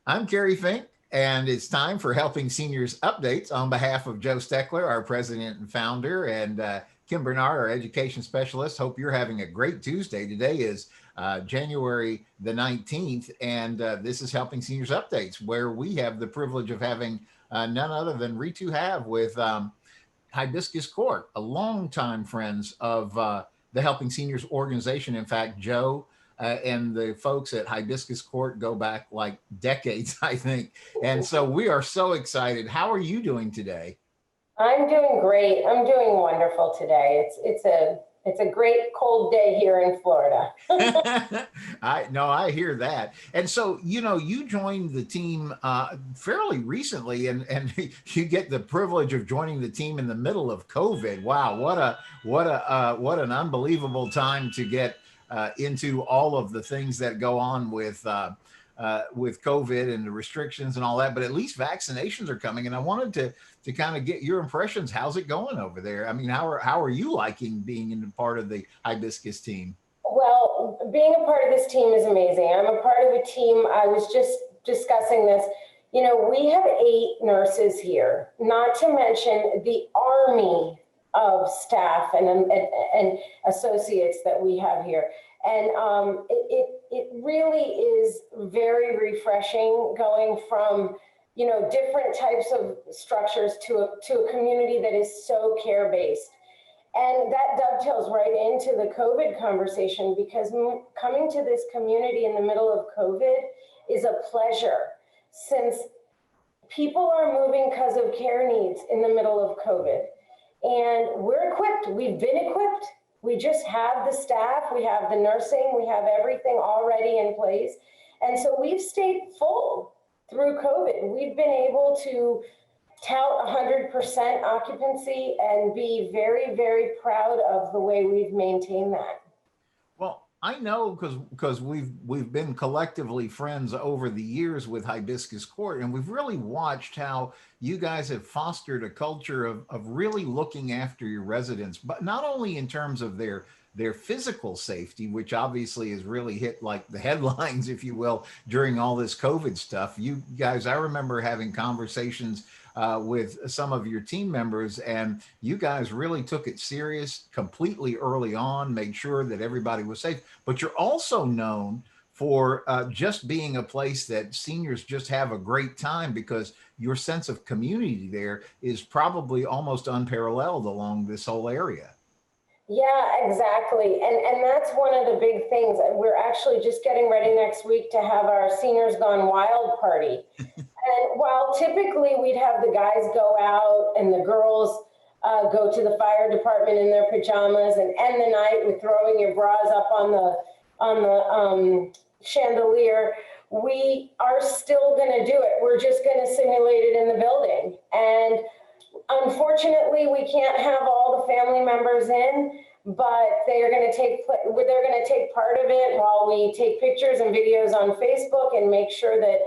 I'm Kerry Fink, and it's time for Helping Seniors Updates on behalf of Joe Steckler, our president and founder, and Kim Bernard, our education specialist. Hope you're having a great Tuesday. Today is January the 19th, and this is Helping Seniors Updates, where we have the privilege of having none other than Reetu Haave with Hibiscus Court, a longtime friends of the Helping Seniors organization. In fact, Joe and the folks at Hibiscus Court go back like decades, I think. And so we are so excited. How are you doing today? I'm doing great. I'm doing wonderful today. It's a great cold day here in Florida. I hear that. And so, you joined the team fairly recently, and you get the privilege of joining the team in the middle of COVID. Wow, what an unbelievable time to get into all of the things that go on with COVID and the restrictions and all that. But at least vaccinations are coming, and I wanted to kind of get your impressions. How's it going over there? I mean, how are you liking being in part of the Hibiscus team? Well, being a part of this team is amazing. I'm a part of a team. I was just discussing this. We have 8 nurses here, not to mention the army of staff and associates that we have here. And it really is very refreshing going from, different types of structures to a community that is so care-based. And that dovetails right into the COVID conversation, because coming to this community in the middle of COVID is a pleasure, since people are moving because of care needs in the middle of COVID. And we're equipped. We've been equipped. We just have the staff, we have the nursing, we have everything already in place. And so we've stayed full through COVID. We've been able to tout 100% occupancy and be very, very proud of the way we've maintained that. Well, I know because we've been collectively friends over the years with Hibiscus Court, and we've really watched how you guys have fostered a culture of really looking after your residents, but not only in terms of their physical safety, which obviously has really hit like the headlines, if you will, during all this COVID stuff. You guys, I remember having conversations with some of your team members, and you guys really took it serious completely early on, made sure that everybody was safe. But you're also known for just being a place that seniors just have a great time, because your sense of community there is probably almost unparalleled along this whole area. Yeah, exactly. And that's one of the big things. We're actually just getting ready next week to have our Seniors Gone Wild party. And while typically we'd have the guys go out and the girls go to the fire department in their pajamas and end the night with throwing your bras up on the chandelier, we are still going to do it. We're just going to simulate it in the building. And unfortunately, we can't have all the family members in, but they're going to take part of it while we take pictures and videos on Facebook and make sure that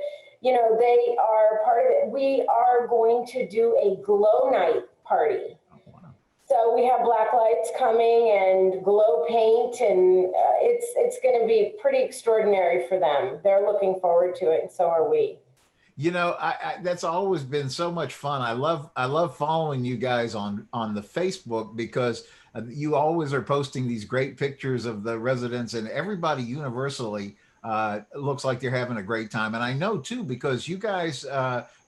they are part of it. We are going to do a glow night party. So we have black lights coming and glow paint, and it's going to be pretty extraordinary for them. They're looking forward to it, and so are we. That's always been so much fun. I love following you guys on the Facebook, because you always are posting these great pictures of the residents, and everybody universally looks like they're having a great time. And I know too, because you guys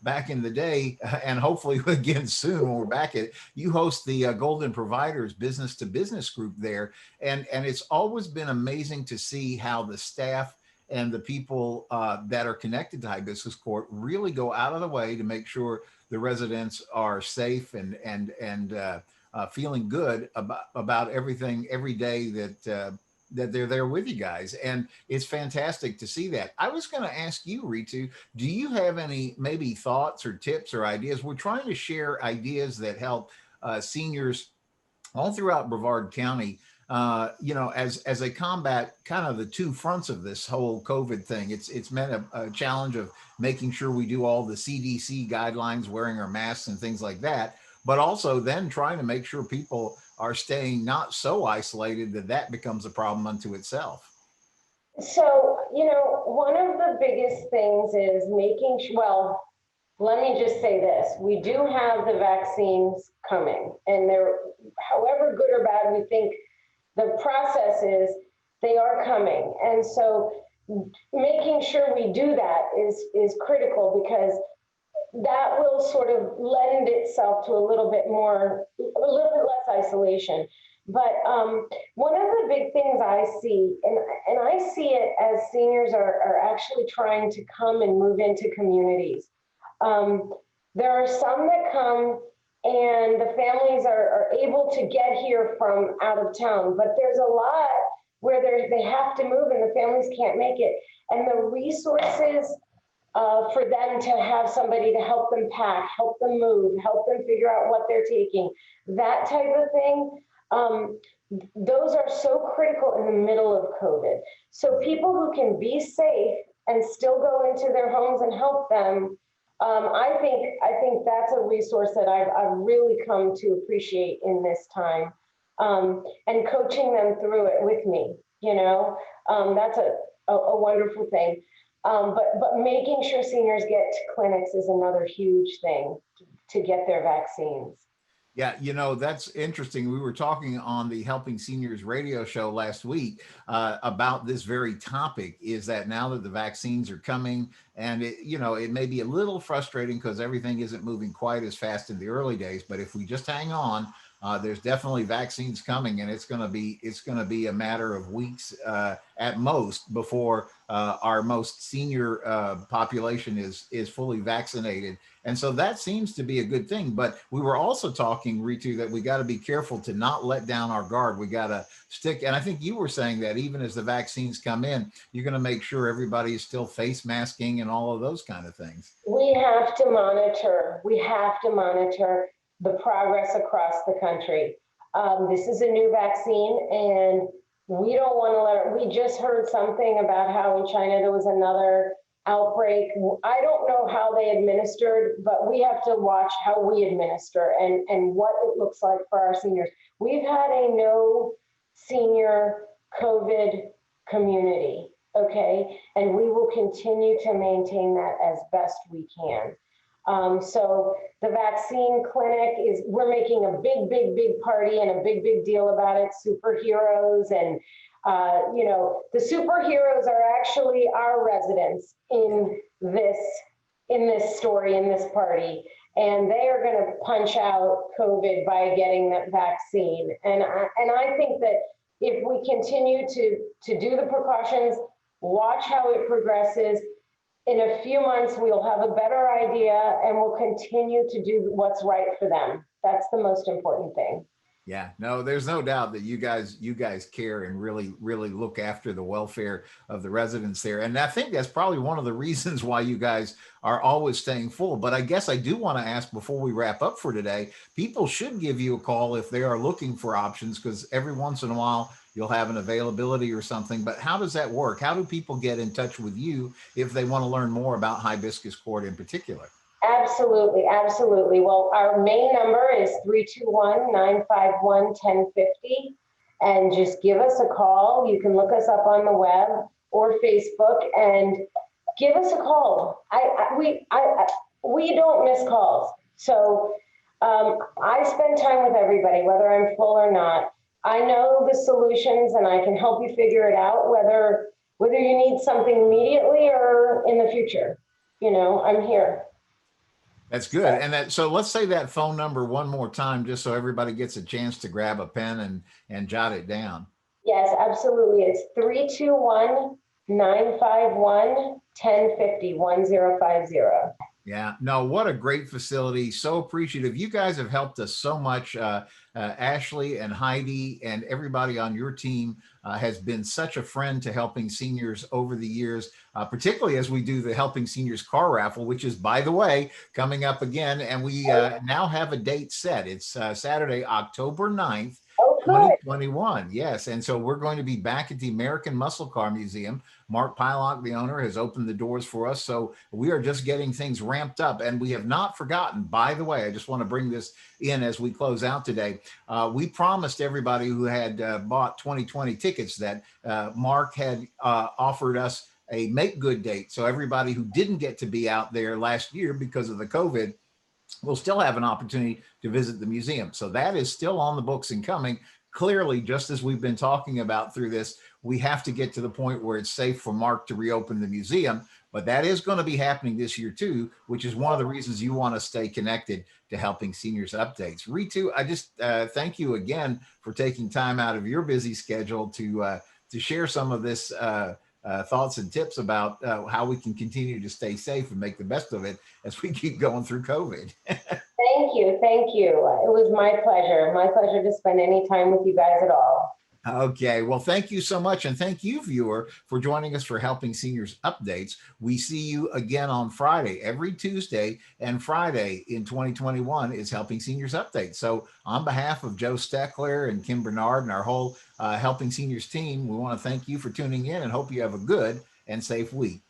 back in the day, and hopefully again soon when we're back at it, you host the Golden Providers business to business group there. And it's always been amazing to see how the staff and the people that are connected to Hibiscus Court really go out of the way to make sure the residents are safe and feeling good about everything every day that they're there with you guys. And it's fantastic to see that. I was going to ask you, Reetu, do you have any maybe thoughts or tips or ideas? We're trying to share ideas that help seniors all throughout Brevard County, as they combat kind of the two fronts of this whole COVID thing. It's meant a challenge of making sure we do all the CDC guidelines, wearing our masks and things like that, but also then trying to make sure people are staying not so isolated that becomes a problem unto itself. So, one of the biggest things is well, let me just say this. We do have the vaccines coming, and they're, however good or bad we think the process is, they are coming. And so making sure we do that is critical, because that will sort of lend itself to a little bit less isolation. But one of the big things I see, and I see it as seniors are actually trying to come and move into communities. There are some that come and the families are able to get here from out of town, but there's a lot where they have to move and the families can't make it. And the resources for them to have somebody to help them pack, help them move, help them figure out what they're taking, that type of thing, those are so critical in the middle of COVID. So people who can be safe and still go into their homes and help them, I think that's a resource that I've really come to appreciate in this time, and coaching them through it with me. That's a wonderful thing. But making sure seniors get to clinics is another huge thing to get their vaccines. Yeah, that's interesting. We were talking on the Helping Seniors radio show last week about this very topic, is that now that the vaccines are coming, and it may be a little frustrating because everything isn't moving quite as fast in the early days, but if we just hang on, there's definitely vaccines coming, and it's going to be a matter of weeks at most before our most senior population is fully vaccinated. And so that seems to be a good thing. But we were also talking, Reetu, that we got to be careful to not let down our guard. We got to stick. And I think you were saying that even as the vaccines come in, you're going to make sure everybody is still face masking and all of those kind of things. We have to monitor. The progress across the country. This is a new vaccine, and we don't want to we just heard something about how in China there was another outbreak. I don't know how they administered, but we have to watch how we administer and what it looks like for our seniors. We've had a no senior COVID community, okay? And we will continue to maintain that as best we can. So the vaccine clinic we're making a big party and a big deal about it, superheroes. And, the superheroes are actually our residents in this story, in this party. And they are going to punch out COVID by getting that vaccine. And I think that if we continue to do the precautions, watch how it progresses, in a few months, we'll have a better idea and we'll continue to do what's right for them. That's the most important thing. Yeah, no, there's no doubt that you guys care and really look after the welfare of the residents there. And I think that's probably one of the reasons why you guys are always staying full. But I guess I do want to ask before we wrap up for today, people should give you a call if they are looking for options, because every once in a while you'll have an availability or something. But how does that work? How do people get in touch with you if they want to learn more about hibiscus court in particular? Absolutely. Well, our main number is 321-951-1050. And just give us a call. You can look us up on the web or Facebook and give us a call. We don't miss calls. So I spend time with everybody, whether I'm full or not. I know the solutions and I can help you figure it out, whether you need something immediately or in the future. I'm here. That's good. And so let's say that phone number one more time, just so everybody gets a chance to grab a pen and jot it down. Yes, absolutely. It's 321-951-1050, 1050. Yeah, no, what a great facility. So appreciative. You guys have helped us so much. Ashley and Heidi and everybody on your team has been such a friend to helping seniors over the years, particularly as we do the Helping Seniors car raffle, which is, by the way, coming up again. And we now have a date set. It's Saturday, October 9th. 2021. Yes. And so we're going to be back at the American Muscle Car Museum. Mark Pylock, the owner, has opened the doors for us. So we are just getting things ramped up. And we have not forgotten, by the way, I just want to bring this in as we close out today. We promised everybody who had bought 2020 tickets that Mark had offered us a make good date. So everybody who didn't get to be out there last year because of the COVID will still have an opportunity to visit the museum. So that is still on the books and coming. Clearly, just as we've been talking about through this, we have to get to the point where it's safe for Mark to reopen the museum. But that is going to be happening this year too, which is one of the reasons you want to stay connected to Helping Seniors Updates. Reetu, I just thank you again for taking time out of your busy schedule to share some of this thoughts and tips about how we can continue to stay safe and make the best of it as we keep going through COVID. Thank you. Thank you. It was my pleasure to spend any time with you guys at all. Okay, well, thank you so much. And thank you, viewer, for joining us for Helping Seniors Updates. We see you again on Friday. Every Tuesday and Friday in 2021 is Helping Seniors Updates. So on behalf of Joe Steckler and Kim Bernard and our whole Helping Seniors team, we want to thank you for tuning in and hope you have a good and safe week.